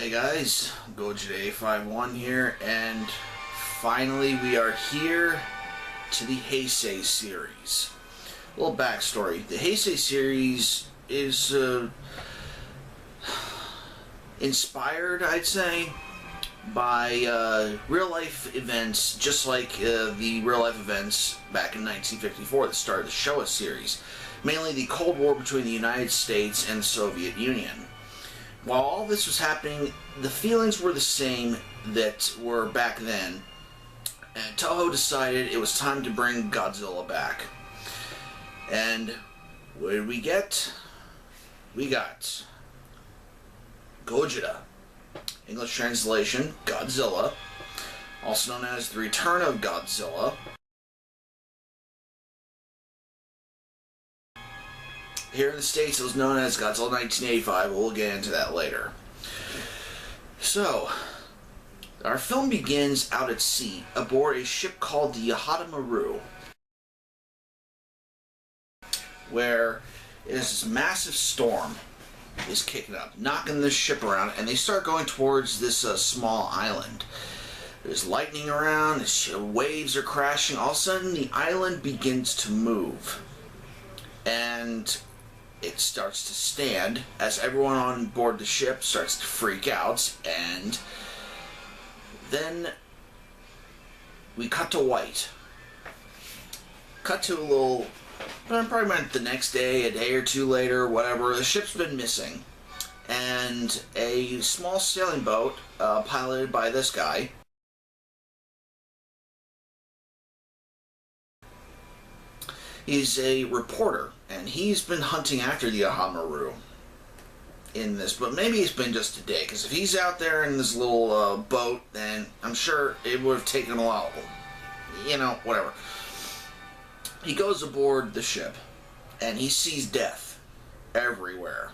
Hey guys, Godzilla51 here, and finally we are here to the Heisei series. A little backstory. The Heisei series is inspired, I'd say, by real-life events, just like the real-life events back in 1954 that started the Showa series. Mainly the Cold War between the United States and the Soviet Union. While all this was happening, the feelings were the same that were back then, and TOHO decided it was time to bring Godzilla back. And what did we get? We got Gojira. English translation, Godzilla, also known as The Return of Godzilla. Here in the States, it was known as Godzilla 1985. We'll get into that later. So, our film begins out at sea, aboard a ship called the Yahata Maru, where this massive storm is kicking up, knocking this ship around, and they start going towards this small island. There's lightning around, waves are crashing. All of a sudden, the island begins to move, and it starts to stand as everyone on board the ship starts to freak out, and then we cut to white. Cut to a little, probably meant the next day, a day or two later, whatever. The ship's been missing, and a small sailing boat piloted by this guy is a reporter, and he's been hunting after the Ahamaru in this, but maybe it's been just a day, because if he's out there in this little boat, then I'm sure it would have taken him a while. You know, whatever. He goes aboard the ship, and he sees death everywhere.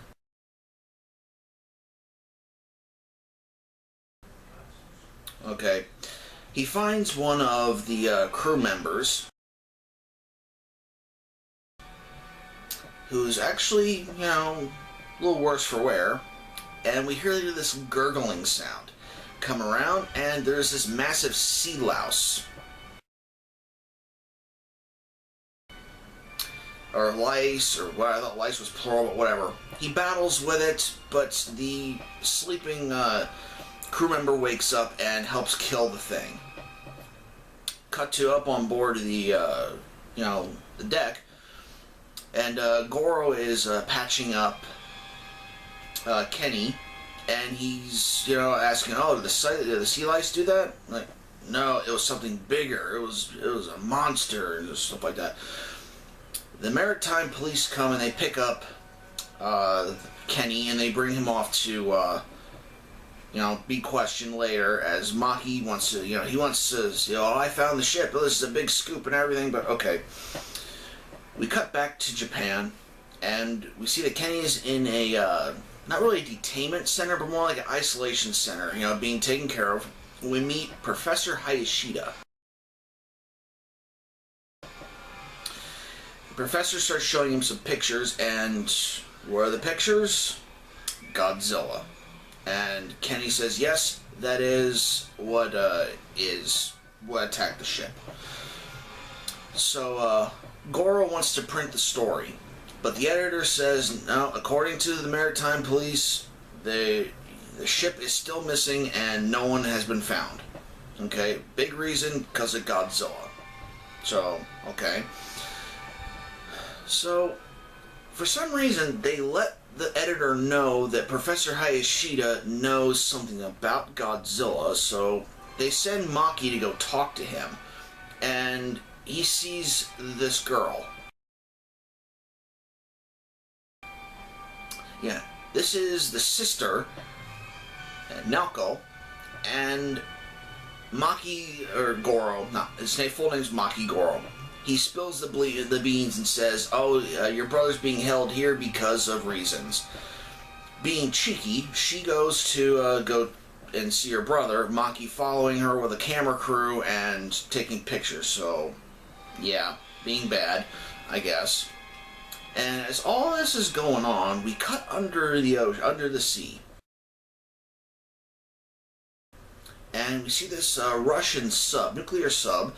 Okay. He finds one of the crew members who's actually, you know, a little worse for wear, and we hear this gurgling sound come around, and there's this massive sea louse, or lice, or what I thought lice was plural, but whatever. He battles with it, but the sleeping crew member wakes up and helps kill the thing. Cut to up on board the, the deck. And Goro is patching up Kenny, and he's, asking, "Oh, did the sea lice do that?" Like, no, it was something bigger. It was a monster and stuff like that. The maritime police come and they pick up Kenny, and they bring him off to be questioned later, as Maki wants to, he wants to, "Oh, I found the ship. Oh, this is a big scoop and everything," but okay. We cut back to Japan, and we see that Kenny is in a, not really a detainment center, but more like an isolation center, being taken care of. We meet Professor Hayashida. The professor starts showing him some pictures, and what are the pictures? Godzilla. And Kenny says, yes, that is what attacked the ship. So, Goro wants to print the story, but the editor says, no, according to the maritime police, the ship is still missing and no one has been found. Okay, big reason, because of Godzilla. So, okay. So, for some reason, they let the editor know that Professor Hayashida knows something about Godzilla, so they send Maki to go talk to him, and he sees this girl. Yeah, this is the sister, Naoko, and Maki, or Goro, no, his full name's Maki Goro. He spills the beans and says, "Oh, your brother's being held here because of reasons." Being cheeky, she goes to go and see her brother, Maki following her with a camera crew and taking pictures, so yeah, being bad, I guess. And as all this is going on, we cut under the ocean, under the sea. and we see this Russian sub, nuclear sub,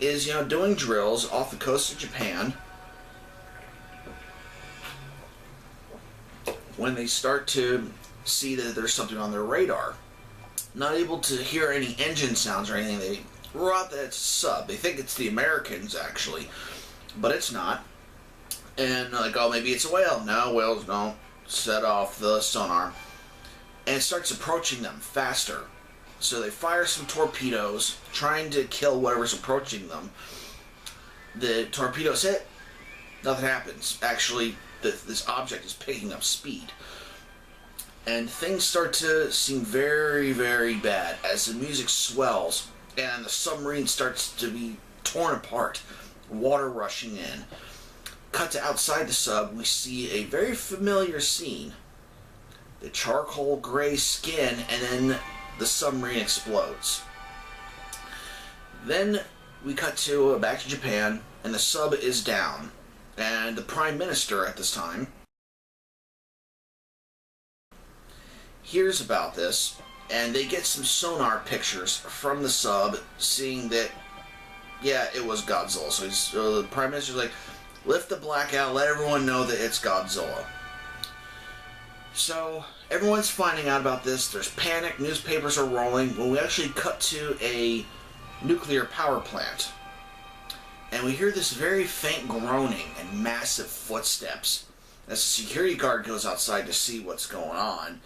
is doing drills off the coast of Japan. When they start to see that there's something on their radar, not able to hear any engine sounds or anything, they roar out that it's a sub. They think it's the Americans actually, but it's not. And like, oh, maybe it's a whale. No, whales don't set off the sonar. And it starts approaching them faster. So they fire some torpedoes, trying to kill whatever's approaching them. The torpedoes hit, nothing happens. Actually, this object is picking up speed. And things start to seem very, very bad as the music swells and the submarine starts to be torn apart, water rushing in. Cut to outside the sub, we see a very familiar scene. The charcoal gray skin, and then the submarine explodes. Then we cut to back to Japan, and the sub is down. And the Prime Minister at this time hears about this, and they get some sonar pictures from the sub, seeing that, yeah, it was Godzilla. So the Prime Minister's like, lift the blackout, let everyone know that it's Godzilla. So everyone's finding out about this. There's panic, newspapers are rolling, when we actually cut to a nuclear power plant. And we hear this very faint groaning and massive footsteps. As the security guard goes outside to see what's going on,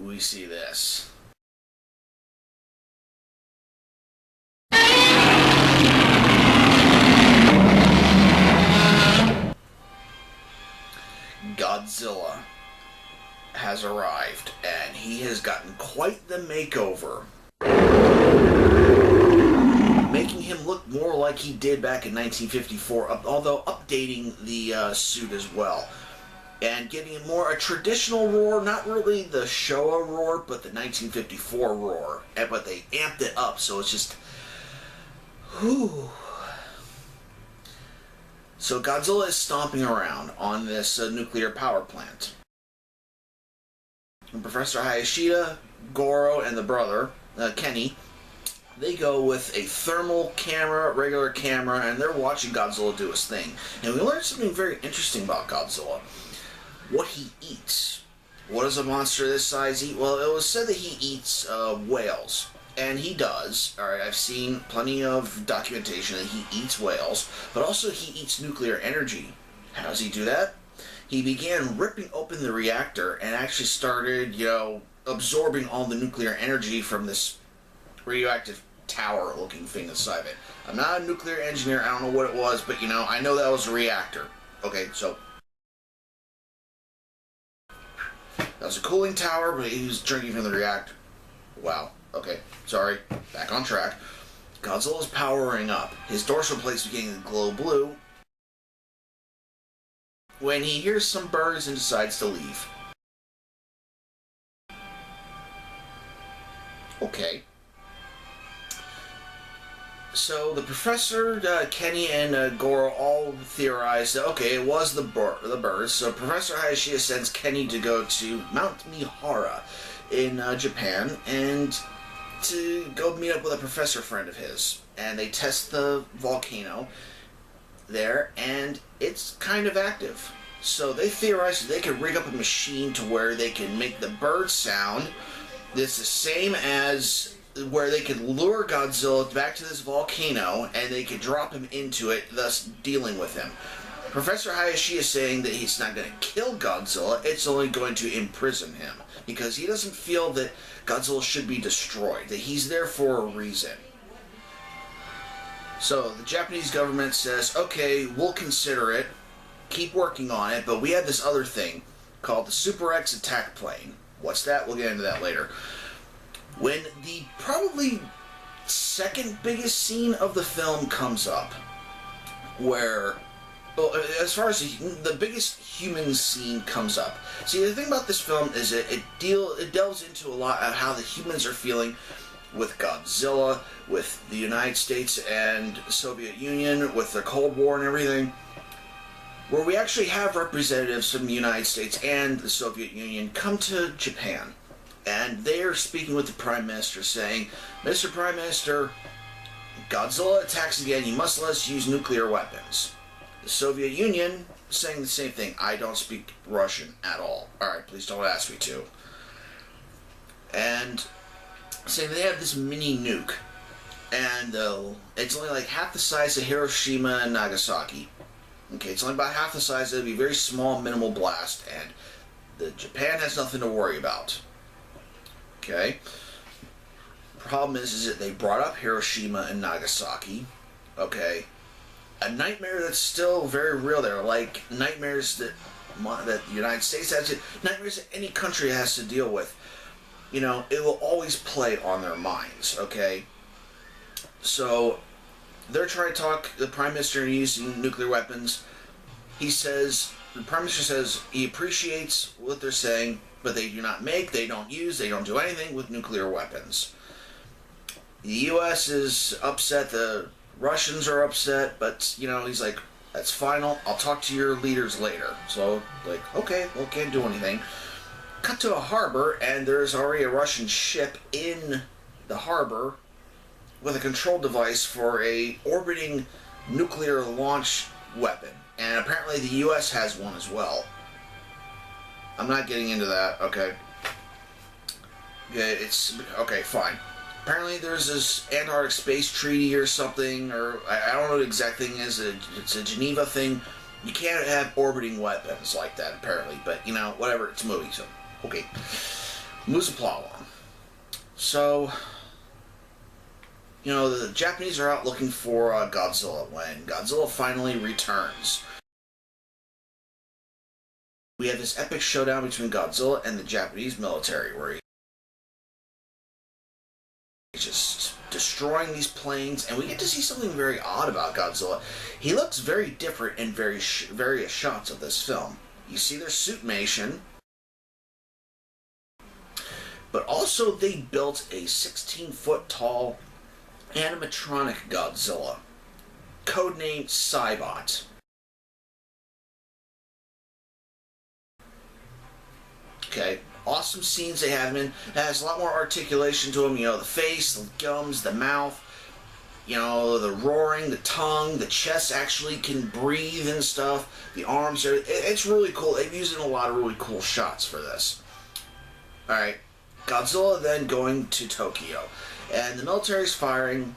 we see this. Godzilla has arrived, and he has gotten quite the makeover, making him look more like he did back in 1954, although updating the suit as well, and giving him more a traditional roar, not really the Showa roar, but the 1954 roar, but they amped it up, so it's just, whew. So Godzilla is stomping around on this nuclear power plant. And Professor Hayashida, Goro, and the brother, Kenny, they go with a thermal camera, regular camera, and they're watching Godzilla do his thing. And we learned something very interesting about Godzilla. What he eats. What does a monster this size eat? Well, it was said that he eats whales. And he does. Alright, I've seen plenty of documentation that he eats whales, but also he eats nuclear energy. How does he do that? He began ripping open the reactor and actually started, absorbing all the nuclear energy from this radioactive tower-looking thing inside of it. I'm not a nuclear engineer, I don't know what it was, but I know that was a reactor. Okay, so that was a cooling tower, but he was drinking from the reactor. Wow. Okay, sorry. Back on track. Godzilla's powering up. His dorsal plate's beginning to glow blue when he hears some birds and decides to leave. Okay. So the professor, Kenny, and Goro all theorize that, okay, it was the birds. So Professor Hayashida sends Kenny to go to Mount Mihara in Japan and to go meet up with a professor friend of his. And they test the volcano there, and it's kind of active. So they theorize that they could rig up a machine to where they can make the bird sound that's the same as where they could lure Godzilla back to this volcano and they could drop him into it, thus dealing with him. Professor Hayashi is saying that he's not going to kill Godzilla, it's only going to imprison him, because he doesn't feel that Godzilla should be destroyed, that he's there for a reason. So the Japanese government says, okay, we'll consider it, keep working on it, but we have this other thing called the Super X attack plane. What's that? We'll get into that later. When the probably second biggest scene of the film comes up, where, well, as far as the biggest human scene comes up. See, the thing about this film is that it delves into a lot of how the humans are feeling with Godzilla, with the United States and the Soviet Union, with the Cold War and everything, where we actually have representatives from the United States and the Soviet Union come to Japan And they're speaking with the Prime Minister saying, Mr. Prime Minister, Godzilla attacks again, you must let us use nuclear weapons. The Soviet Union saying the same thing. I don't speak Russian at all. Alright, please don't ask me to. And saying they have this mini nuke. And it's only like half the size of Hiroshima and Nagasaki. Okay, it's only about half the size. It'll be a very small, minimal blast. And Japan has nothing to worry about. Okay? Problem is that they brought up Hiroshima and Nagasaki. Okay? A nightmare that's still very real there, like nightmares that the United States has, nightmares that any country has to deal with. You know, it will always play on their minds, okay? So, they're trying to talk the Prime Minister using nuclear weapons. The Prime Minister says he appreciates what they're saying, but they do not make, they don't use, they don't do anything with nuclear weapons. The U.S. is upset, the Russians are upset, but, you know, he's like, that's fine, I'll talk to your leaders later. So, like, okay, well, can't do anything. Cut to a harbor, and there's already a Russian ship in the harbor with a control device for a orbiting nuclear launch weapon. And apparently the U.S. has one as well. I'm not getting into that, okay. Okay, fine. Apparently there's this Antarctic Space Treaty or something, or I don't know what the exact thing is. It's a Geneva thing. You can't have orbiting weapons like that, apparently. But, you know, whatever, it's a movie, so, okay. Moves the plot along. So, you know, the Japanese are out looking for Godzilla when Godzilla finally returns. We have this epic showdown between Godzilla and the Japanese military where he's just destroying these planes, and we get to see something very odd about Godzilla. He looks very different in various shots of this film. You see their suitmation, but also they built a 16-foot tall animatronic Godzilla, codenamed Cybot. Okay, awesome scenes they have him in. It has a lot more articulation to him, you know, the face, the gums, the mouth, you know, the roaring, the tongue, the chest actually can breathe and stuff, the arms are, it's really cool. They've used a lot of really cool shots for this. Alright, Godzilla then going to Tokyo, and the military's firing,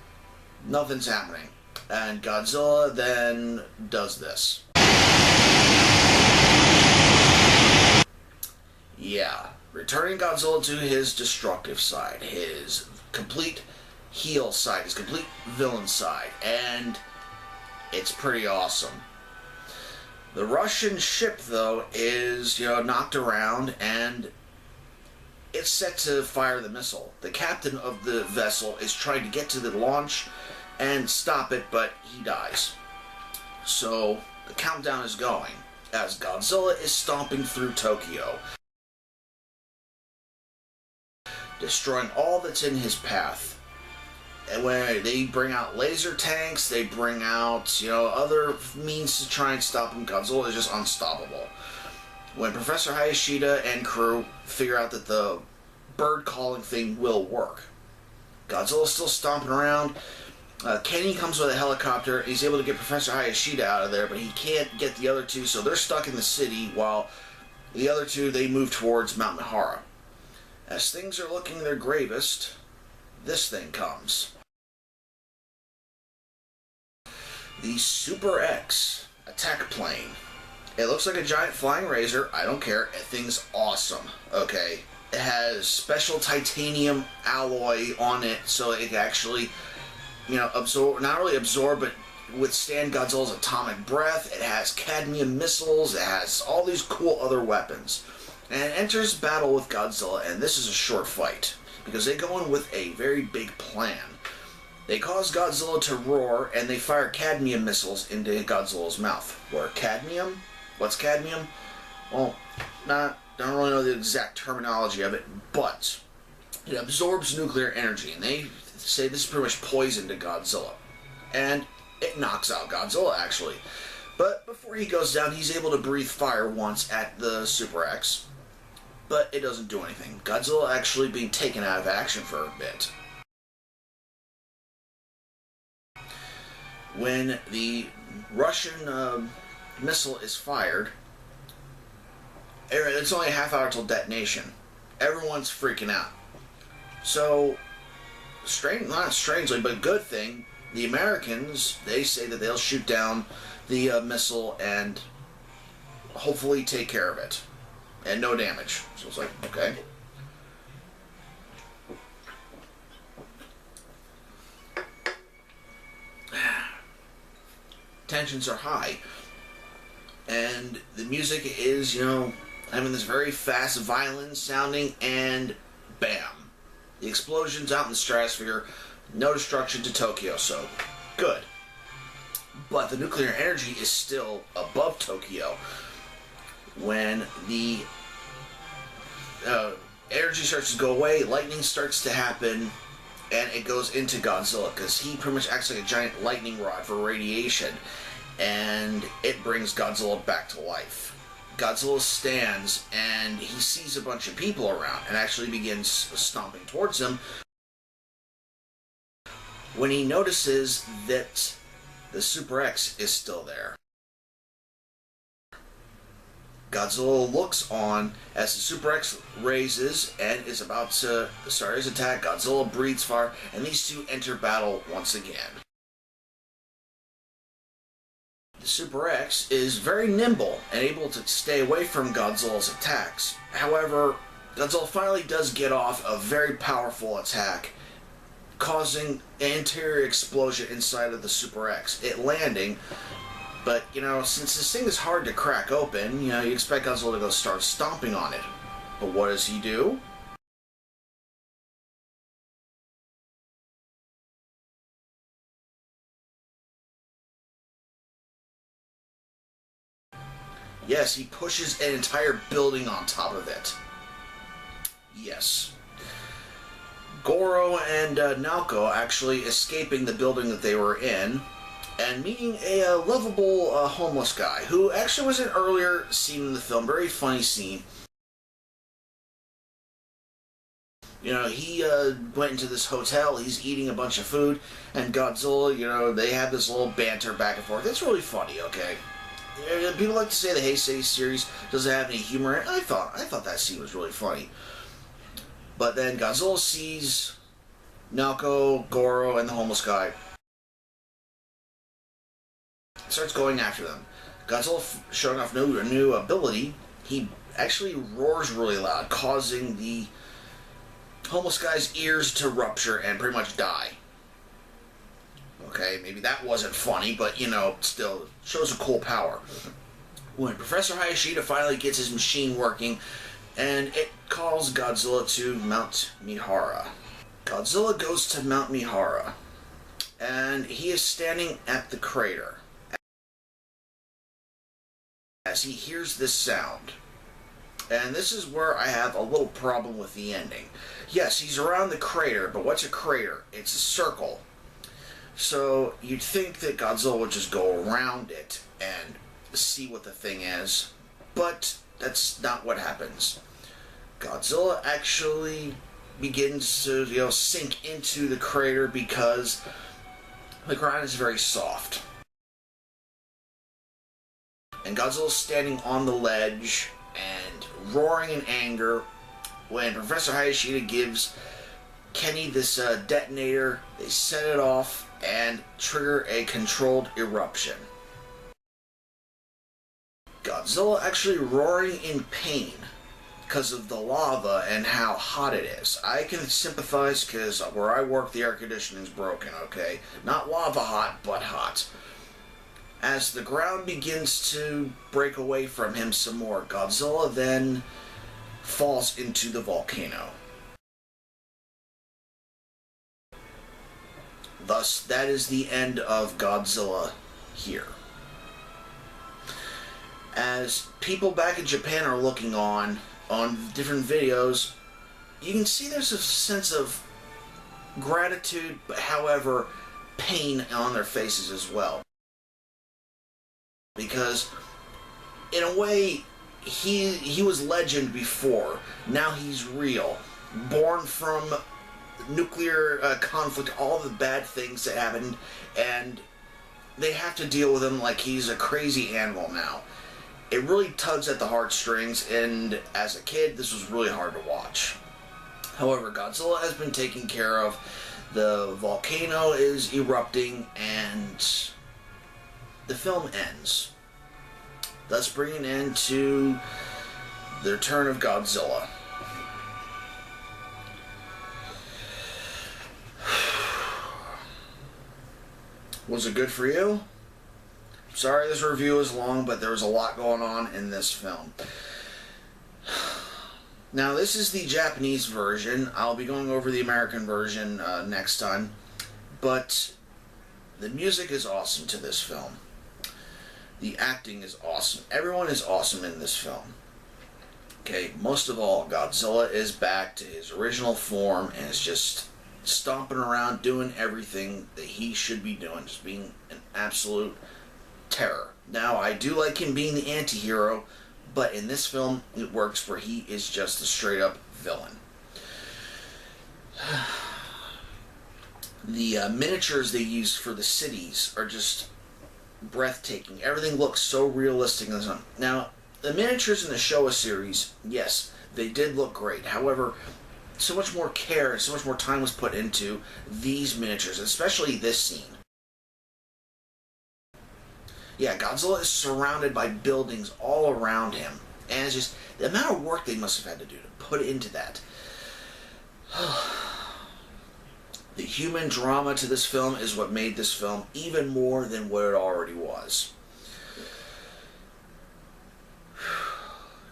nothing's happening, and Godzilla then does this. Yeah, returning Godzilla to his destructive side, his complete heel side, his complete villain side, and it's pretty awesome. The Russian ship, though, is, you know, knocked around, and it's set to fire the missile. The captain of the vessel is trying to get to the launch and stop it, but he dies. So, the countdown is going, as Godzilla is stomping through Tokyo, destroying all that's in his path. And when they bring out laser tanks, they bring out, you know, other means to try and stop him, Godzilla is just unstoppable. When Professor Hayashida and crew figure out that the bird calling thing will work, Godzilla's still stomping around. Kenny comes with a helicopter. He's able to get Professor Hayashida out of there, but he can't get the other two, so they're stuck in the city while the other two, they move towards Mount Mihara. As things are looking their gravest, this thing comes. The Super X attack plane. It looks like a giant flying razor. I don't care. That thing's awesome. Okay. It has special titanium alloy on it, so it can actually, you know, absorb, not really absorb, but withstand Godzilla's atomic breath. It has cadmium missiles. It has all these cool other weapons. And it enters battle with Godzilla, and this is a short fight, because they go in with a very big plan. They cause Godzilla to roar, and they fire cadmium missiles into Godzilla's mouth. Where cadmium? What's cadmium? Well, don't really know the exact terminology of it, but it absorbs nuclear energy, and they say this is pretty much poison to Godzilla. And it knocks out Godzilla, actually. But before he goes down, he's able to breathe fire once at the Super X. but it doesn't do anything. Godzilla actually being taken out of action for a bit. When the Russian missile is fired, it's only a half hour till detonation. Everyone's freaking out. So, not strangely, but good thing, the Americans, they say that they'll shoot down the missile and hopefully take care of it. And no damage. So it's like, okay. Tensions are high. And the music is, having this very fast violin sounding, and bam. The explosion's out in the stratosphere. No destruction to Tokyo, so good. But the nuclear energy is still above Tokyo. When the energy starts to go away, lightning starts to happen, and it goes into Godzilla, because he pretty much acts like a giant lightning rod for radiation, and it brings Godzilla back to life. Godzilla stands, and he sees a bunch of people around, and actually begins stomping towards them, when he notices that the Super X is still there. Godzilla looks on as the Super X raises and is about to start his attack. Godzilla breathes fire, and these two enter battle once again. The Super X is very nimble and able to stay away from Godzilla's attacks. However, Godzilla finally does get off a very powerful attack, causing an interior explosion inside of the Super X. It landing, but, since this thing is hard to crack open, you expect Godzilla to go start stomping on it. But what does he do? Yes, he pushes an entire building on top of it. Yes. Goro and Naoko actually escaping the building that they were in, and meeting a lovable homeless guy, who actually was an earlier scene in the film. Very funny scene. He went into this hotel, he's eating a bunch of food, and Godzilla, they have this little banter back and forth. It's really funny, okay? People like to say the Heisei series doesn't have any humor, and I thought that scene was really funny. But then Godzilla sees Naoko, Goro, and the homeless guy. Starts going after them. Godzilla showing off a new ability. He actually roars really loud, causing the homeless guy's ears to rupture and pretty much die. Okay, maybe that wasn't funny, but, still shows a cool power. When Professor Hayashida finally gets his machine working, and it calls Godzilla to Mount Mihara. Godzilla goes to Mount Mihara, and he is standing at the crater as he hears this sound. And this is where I have a little problem with the ending. Yes, he's around the crater, but what's a crater? It's a circle. So you'd think that Godzilla would just go around it and see what the thing is, but that's not what happens. Godzilla actually begins to, sink into the crater because the ground is very soft. And Godzilla's standing on the ledge and roaring in anger when Professor Hayashida gives Kenny this detonator. They set it off and trigger a controlled eruption. Godzilla actually roaring in pain because of the lava and how hot it is. I can sympathize because where I work the air conditioning's broken, okay? Not lava hot, but hot. As the ground begins to break away from him some more, Godzilla then falls into the volcano. Thus, that is the end of Godzilla here. As people back in Japan are looking on different videos, you can see there's a sense of gratitude, but however, pain on their faces as well. Because, in a way, he was legend before. Now he's real. Born from nuclear conflict, all the bad things that happened, and they have to deal with him like he's a crazy animal now. It really tugs at the heartstrings, and as a kid, this was really hard to watch. However, Godzilla has been taken care of. The volcano is erupting, and the film ends, thus bringing an end to the return of Godzilla. Was it good for you? Sorry this review is long, but there was a lot going on in this film. Now, this is the Japanese version. I'll be going over the American version next time. But the music is awesome to this film. The acting is awesome. Everyone is awesome in this film. Okay, most of all, Godzilla is back to his original form and is just stomping around doing everything that he should be doing, just being an absolute terror. Now, I do like him being the anti-hero, but in this film it works where he is just a straight up villain. The miniatures they use for the cities are just breathtaking. Everything looks so realistic in this one. Now, the miniatures in the Showa series, yes, they did look great. However, so much more care and so much more time was put into these miniatures, especially this scene. Yeah, Godzilla is surrounded by buildings all around him, and it's just the amount of work they must have had to do to put into that. The human drama to this film is what made this film even more than what it already was.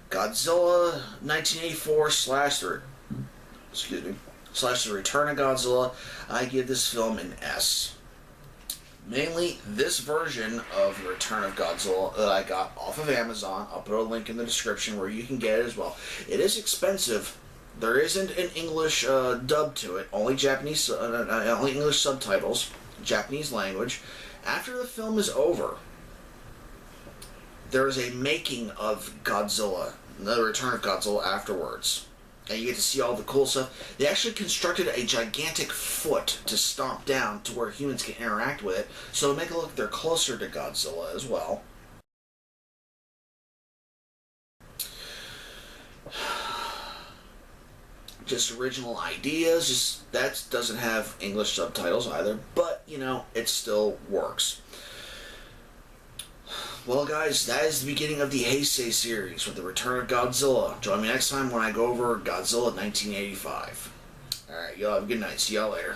Godzilla 1984 / The Return of Godzilla, I give this film an S. Mainly this version of The Return of Godzilla that I got off of Amazon. I'll put a link in the description where you can get it as well. It is expensive. There isn't an English dub to it. Only Japanese, only English subtitles, Japanese language. After the film is over, there is a making of Godzilla, The Return of Godzilla afterwards. And you get to see all the cool stuff. They actually constructed a gigantic foot to stomp down to where humans can interact with it, so to make it look they're closer to Godzilla as well. Just original ideas. That doesn't have English subtitles either, but you know, it still works. Well, guys, that is the beginning of the Heisei series with The Return of Godzilla. Join me next time when I go over Godzilla 1985. Alright, y'all have a good night. See y'all later.